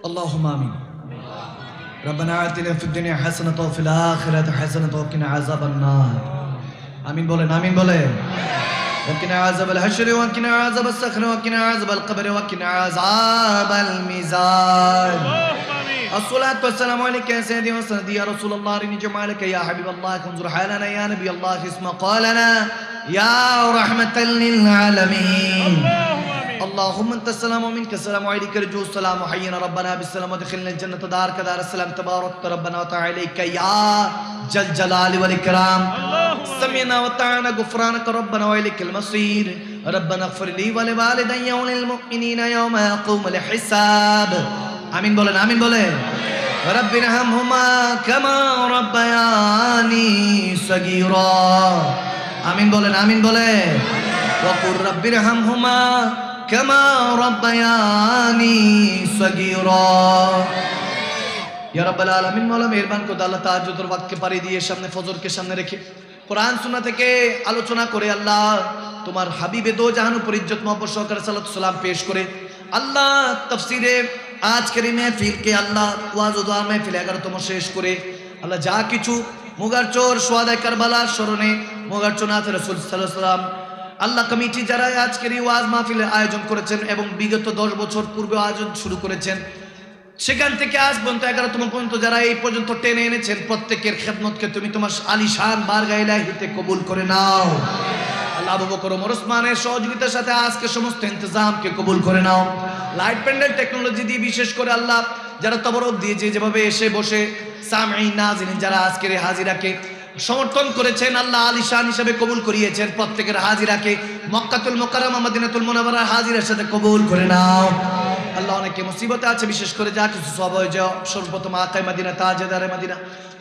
اللهم آمين. ربنا آتنا في الدنيا حسنة وفي الآخرة حسنة وقنا عذاب النار. آمين بولن آمين بولن. وقنا عذاب الحشر وقنا عذاب الصخر وقنا عذاب القبر وقنا عذاب الميزان. الصلاة والسلام عليك يا سيدي وسندي يا رسول الله أرني جمالك يا حبيب الله انظر حالنا يا نبي الله اسمع قالنا يا رحمة للعالمين. اللهم انت السلام ومنك السلام وعليك رجو السلام وحينا ربنا بالسلام ودخلنا الجنة دارك دار السلام تبارك ربنا وتعالى يا جل جلال والإكرام. سمعنا وطعنا غفرانك ربنا وإليك المصير. ربنا اغفر لي ولوالدي وللمؤمنين يوم يقوم الحساب. آمين بولن آمين بولن. رب ارحمهما كما ربياني صغيرا. آمين بولن آمين بولن. وقل رب ارحمهما كما ربياني صغيرا. या रब्बल आलमीन मौला मेहरबान को আল্লাহ তাহাজ্জুদের ওয়াক্তকে পাড়ি দিয়ে সামনে ফজরকে সামনে রেখে কোরআন সুন্নাহ থেকে আলোচনা করে আল্লাহ তোমার হাবিবে দো জাহান উপর ইজ্জত মহব্বত সহকারে সালাত সালাম পেশ করে আল্লাহ তাফসীরে আজকের মাহফিলকে আল্লাহ ওয়াজ ও দোয়া মাহফিল 11তম শেষ করে আল্লাহ যা কিছু মুগারচর সোয়াদায়ে কারবালার স্মরণে মুগারচর নাথ রাসূল সাল্লাল্লাহু আলাইহি ওয়াসাল্লাম আল্লাহ কমিটি যারা আজকের এই ওয়াজ মাহফিলের আয়োজন করেছেন এবং বিগত 10 বছর পূর্বে আয়োজন শুরু করেছেন সেখান থেকে আজ পর্যন্ত 11তম পর্যন্ত যারা এই পর্যন্ত টেনে এনেছেন প্রত্যেকের খেদমতকে তুমি তোমার আলিশান বারগায়ে ইলাহিতে কবুল করে নাও। আল্লাহ আবু বকর ওমর ওসমানের সহযোগিতার সাথে আজকে সমস্ত ইন্তজামকে কবুল করে নাও। লাইট প্যান্ডেল টেকনোলজি দিয়ে বিশেষ করে আল্লাহ যারা তবরক দিয়ে যেভাবে এসে বসে সামিঈন নাযিরিন যারা আজকের এই হাজিরাকে সমর্থন করেছেন আল্লাহ আলিশান হিসেবে কবুল করিয়েছেন প্রত্যেকের হাজিরাকে মক্কাতুল মুকাররমা মদিনাতুল মুনাওয়ারার হাজিরার সাথে কবুল করে নাও। আল্লাহ অনেকে মুসিবতে আছে বিশেষ করে যা কিছু সব হয়ে যাও সর্বপ্রথম আকায়ে মদিনা তাজেদারে মদিনা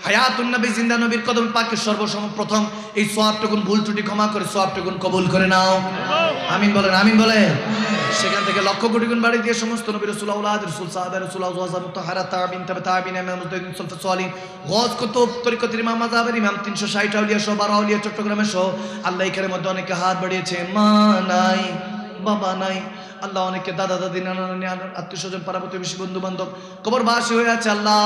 হায়াতুন নবী জিন্দা নবীর কদম পাকে সর্বপ্রথম এই সওয়াবটুকুন ভুল ত্রুটি ক্ষমা করে সওয়াবটুকুন কবুল করে নাও। আমিন বলেন আমিন বলেন। সেখান থেকে লক্ষ কোটি গুণ বাড়ি দিয়ে সমস্ত নবী রাসূল আওলাদ রাসূল সাহাবা রাসূল আওয়াজ মুতাহারা তাবিন তাবে তাবিন ইমাম মুজতাহিদিন সুলফা সালিন গাউস কুতুব তরিকতের ইমাম মাযহাবের ইমাম 360 আউলিয়া সহ 12 আউলিয়া চট্টগ্রামে সহ আল্লাহ এখানের মধ্যে অনেকে হাত বাড়িয়েছে মা নাই বাবা নাই আল্লাহ অনেকে দাদা দাদি নানা নানি আত্মীয় স্বজন পাড়া প্রতিবেশী বন্ধু বান্ধব কবরবাসী হয়ে আছে আল্লাহ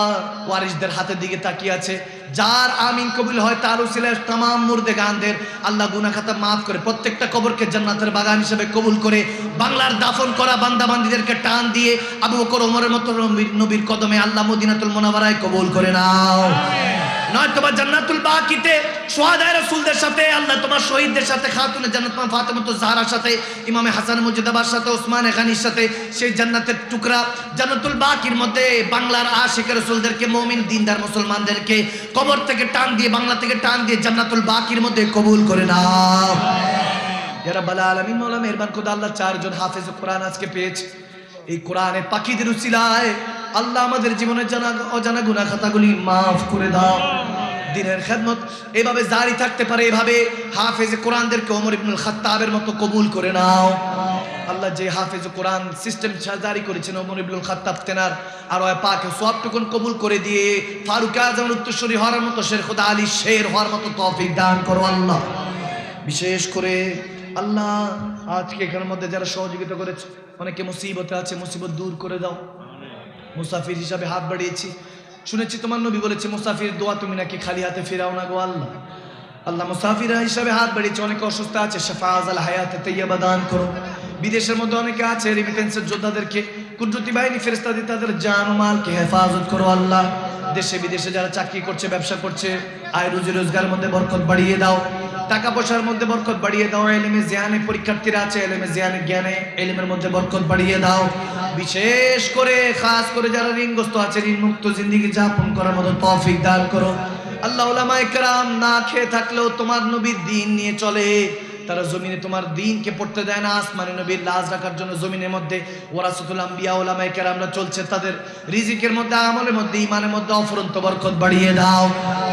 ওয়ারিসদের হাতের দিকে তাকিয়ে আছে যার আমিন কবুল হয় তার উসিলায় तमाम মুর্দেগানদের আল্লাহ গুনাহ খাতা maaf করে প্রত্যেকটা কবরকে জান্নাতের বাগান হিসেবে কবুল করে বাংলার দাফন করা বান্দা বান্দীদেরকে টান দিয়ে আবু বকর ওমরের মতো নবীর কদমে আল্লাহ মদিনাতুল মুনাওয়ারায় কবুল করে নাও। নয় তোমার জান্নাতুল বাকিতে শুহাদায়ে রাসূলদের সাথে আল্লাহ তোমার শহীদদের সাথে খাতুনে জান্নাত মা ফাতেমাতুজ জাহরার সাথে ইমামে হাসান মুজতাবার সাথে ওসমানে গানির সাথে সেই জান্নাতের টুকরা জান্নাতুল বাকির মধ্যে বাংলার আশিক রাসূলদেরকে মুমিন দিনদার মুসলমানদেরকে কবর থেকে টান দিয়ে বাংলা থেকে টান দিয়ে জান্নাতুল বাকির মধ্যে কবুল করে নাও। ইয়া রাব্বাল আলামিন মওলা মেহেরবান খোদা আল্লাহ চারজন হাফেজ কোরআন আজকে পেয়েছে এই কোরআনের পাখিদের উসিলায় আল্লাহ আমাদের জীবনের জানা অজানা গুনাহ খাতাগুলি maaf করে দাও। দিনের খেদমত এভাবে জারি থাকতে পারে এভাবে হাফেজ কোরআনদেরকে ওমর ইবনুল খাত্তাবের মতো কবুল করে নাও। আল্লাহ যে হাফেজ কোরআন সিস্টেম জারি করেছেন ওমর ইবনুল খাত্তাব তেনার আর ওই পাকে সওয়াবটুকুন কবুল করে দিয়ে ফারুক আযমের উত্তরসূরি হওয়ার মতো শের খোদা আলী শের হওয়ার মতো তৌফিক দান করো আল্লাহ। বিশেষ করে আল্লাহ আজকে এখানের মধ্যে যারা সহযোগিতা করেছে অনেকে মুসিবতে আছে মুসিবত দূর করে দাও। মুসাফির হিসাবে হাত বাড়িয়েছি শুনেছি তোমার নবী বলেছে মুসাফির দোয়া তুমি নাকি খালি হাতে ফেরাও না গো আল্লাহ। আল্লাহ মুসাফির হিসাবে হাত বাড়িয়েছে অনেকে অসুস্থ আছে শাফাআল হায়াতে তাইয়্যিবা দান করো। বিদেশের মধ্যে অনেকে আছে রেমিটেন্সের যোদ্ধাদেরকে কুদরতি বাহিনী ফেরেশতা দিয়ে তাদের জান ও মালকে হেফাজত করো আল্লাহ। দেশে বিদেশে যারা চাকরি করছে ব্যবসা করছে আয় রুজি রোজগারের মধ্যে বরকত বাড়িয়ে দাও টাকা পয়সার মধ্যে বরকত বাড়িয়ে দাও ইলমে জিয়ানে পরীক্ষার্থীরা আছে ইলমে জিয়ানে জ্ঞানে ইলমের মধ্যে বরকত বাড়িয়ে দাও। বিশেষ করে খাস করে যারা ঋণগ্রস্ত আছে ঋণ মুক্ত জিন্দেগি যাপন করার মতো তৌফিক দান করো আল্লাহ। উলামায়ে কেরাম না খেয়ে থাকলেও তোমার নবীর দ্বীন নিয়ে চলে তারা জমিনে তোমার দ্বীনকে পড়তে দেয় না আসমানে নবীর লাজ রাখার জন্য জমিনের মধ্যে ওয়ারাসাতুল আম্বিয়া উলামায়ে কেরামরা চলছে তাদের রিজিকের মধ্যে আমলের মধ্যে ঈমানের মধ্যে অফুরন্ত বরকত বাড়িয়ে দাও।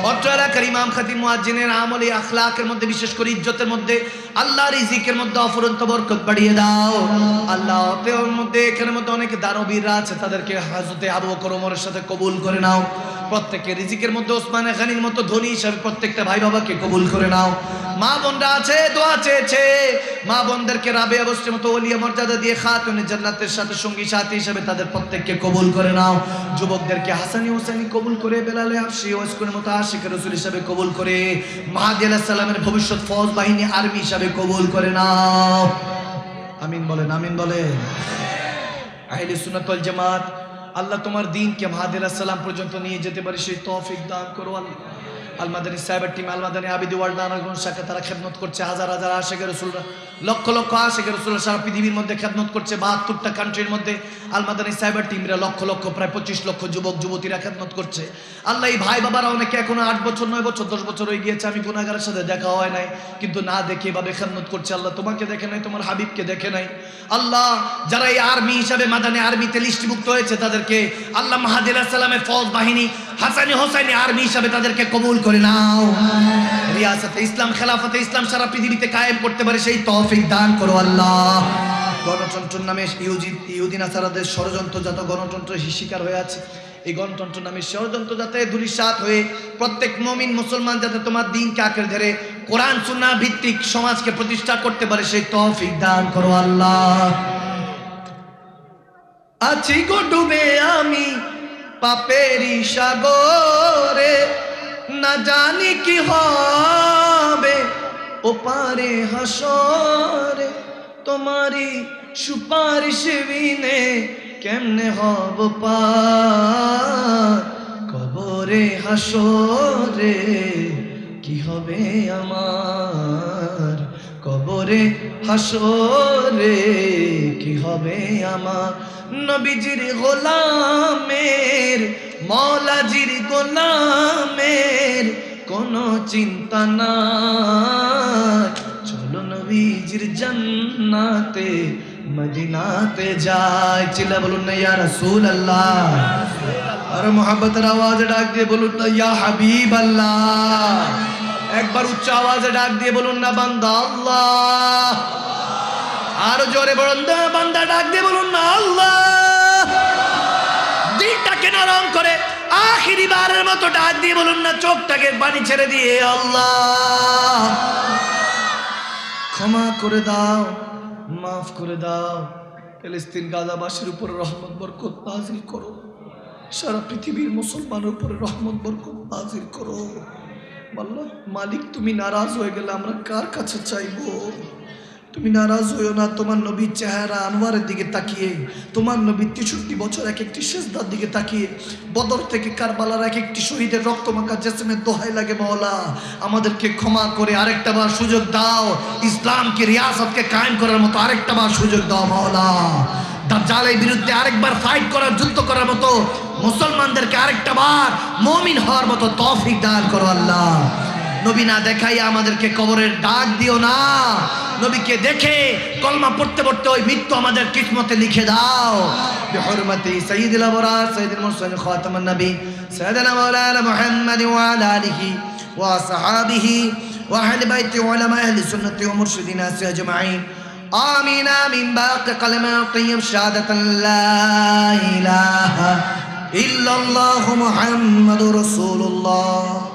অত্র এলাকার ইমাম খতিব মুয়াজ্জিনের আমলে আখলাকের মধ্যে বিশেষ করে ইজ্জতের মধ্যে আল্লাহ রিজিকের মধ্যে অফুরন্ত বরকত বাড়িয়ে দাও আল্লাহ। ওর মধ্যে এখানের মধ্যে অনেক দানবীররা আছে তাদেরকে হযরতে আবু বকর ওমরের সাথে কবুল করে নাও। প্রত্যেকের রিজিকের মধ্যে ওসমানে গানির মতো ধনী হিসাবে প্রত্যেকটা ভাই বাবাকে কবুল করে নাও। মা বোনরা আছে দোয়া চেয়েছে। মা বোনদেরকে রাবেয়া বস্তির মতো ওলিয়া মর্যাদা দিয়ে খাতুনে জান্নাতের সাথে সঙ্গী সাথী হিসেবে তাদের প্রত্যেককে কবুল করে নাও। যুবকদেরকে হাসানি হোসেনি কবুল করে, বেলালে হাফসি ওয়াসকুনের মতো আশিকের রাসূল হিসেবে কবুল করে, মাহদী আলাইহিস সালামের ভবিষ্যৎ ফৌজ বাহিনী আর্মি হিসেবে কবুল করে নাও। আমিন বলেন, আমিন বলেন। আহলে সুন্নাত ওয়াল জামাত, আল্লাহ তোমার দ্বীনকে মাহদী আলাইহিস সালাম পর্যন্ত নিয়ে যেতে পারে সেই তৌফিক দান করো আল্লাহ। আল মাদানী সাহেবের টিম, আল মাদানী আবিদি ওয়ার্ল্ড নারায়ণগঞ্জ শাখা, তারা খেদমত করছে। হাজার হাজার আশিকের রাসূলরা, লক্ষ লক্ষ আশিকের রাসূলরা সারা পৃথিবীর মধ্যে খেদমত করছে। 72টা কান্ট্রির মধ্যে আল মাদানী সাহেবের টিমরা লক্ষ লক্ষ, প্রায় 25 লক্ষ যুবক যুবতীরা খেদমত করছে। আল্লাহ, এই ভাই বাবারা অনেকে এখনো 8 বছর 9 বছর 10 বছর হয়ে গিয়েছে, আমি গুনাহগারের সাথে দেখা হয় নাই, কিন্তু না দেখে এভাবে খেদমত করছে। আল্লাহ তোমাকে দেখে নাই, তোমার হাবিবকে দেখে নাই। আল্লাহ, যারা এই আর্মি হিসাবে মাদানী আর্মিতে লিস্টভুক্ত হয়েছে তাদেরকে আল্লাহ মাহদী আলাইহিস সালামের ফৌজ বাহিনী হাসানি হোসাইনি আর্মি হিসাবে তাদেরকে কবুল করে নাও। রিয়াসতে ইসলাম, খেলাফতে ইসলাম সারা পৃথিবীতে কায়েম করতে পারে সেই তৌফিক দান করো আল্লাহ। গণতন্ত্র নামে ইহুদি নাসারাদের ষড়যন্ত্র, যত গণতন্ত্রের শিকার হয়ে আছে, এই গণতন্ত্র নামে ষড়যন্ত্র যাতে ধূলিসাৎ হয়ে প্রত্যেক মুমিন মুসলমান যাতে তোমার দ্বীনকে আঁকড়ে ধরে কোরআন সুন্নাহ ভিত্তিক সমাজকে প্রতিষ্ঠা করতে পারে সেই তৌফিক দান করো আল্লাহ। আছি গো ডুবে আমি পাপেরি সাগরে, না জানি কি হবে ওপারে হাসরে, তোমারি সুপারিশ বিনে কেমনে হব পার, কবরে হাসরে কি হবে আমার, কবরে হাসরে কি হবে আমার। নবীজির গোলামের, মৌলাজির গোলামের কোনো চিন্তা নাই, চলো নবীজির জান্নাতে মদিনাতে যাই। চিল্লা বলুন না ইয়া রাসূলুল্লাহ, আর মোহাব্বতের আওয়াজে ডাক দিয়ে বলুন না ইয়া হাবিবাল্লাহ। একবার উচ্চ আওয়াজে ডাক দিয়ে বলুন না বান্দা আল্লাহ। আরো জোরে বলুন না বান্দা, ডাক দিয়ে বলুন না আল্লাহ। দিলটাকে নরম করে আখিরি বারের মতো ডাক দিয়ে বলুন না, চোখটাকে পানি ছেড়ে দিয়ে আল্লাহ ক্ষমা করে দাও, মাফ করে দাও। ফিলিস্তিন গাজাবাসীর উপরে রহমত বরকত নাজিল করো, সারা পৃথিবীর মুসলমানের উপরে রহমত বরকত নাজিল করো। আল্লাহ মালিক, তুমি নারাজ হয়ে গেলে আমরা কার কাছে চাইবো? তুমি নারাজ হইও না। তোমার নবীর চেহারা আনোয়ারের দিকে তাকিয়ে, তোমার নবীর 63 বছর এক একটি সেজদার দিকে তাকিয়ে, বদর থেকে কারবালার এক একটি শহীদের রক্তমাখা জেসমের দোহাই লাগে মাওলা, আমাদেরকে ক্ষমা করে আরেকটা বার সুযোগ দাও, ইসলামকে রিয়াসতকে কায়েম করার মতো আরেকটা বার সুযোগ দাও মাওলা। দাজ্জালের বিরুদ্ধে আরেকবার ফাইট করার, যুদ্ধ করার মতো মুসলমানদেরকে আরেকটা বার মুমিন হওয়ার মতো তৌফিক দান করো আল্লাহ। নবী না দেখাই আমাদেরকে কবরের ডাক দিও না, নবীকে দেখে কলমা পড়তে পড়তে ওই মৃত্যু আমাদের কিসমতে লিখে দাও। বিহুরমতি সাইয়্যিদুল আবরার সাইয়্যিদুল মুরসালিন খাতামুন নবী সাইয়্যিদানা মাওলানা মুহাম্মদ ওয়া আলা আলিহি ওয়া আসহাবিহি ওয়া আহলি বাইতি উলামা আহলি সুন্নতি ওয়া মুরশিদিনা আজমাইন। আমিন আমিন। বাকি কালেমা তাইয়্যিব শাহাদাতান লা ইলাহা ইল্লাল্লাহু মুহাম্মাদুর রাসূলুল্লাহ।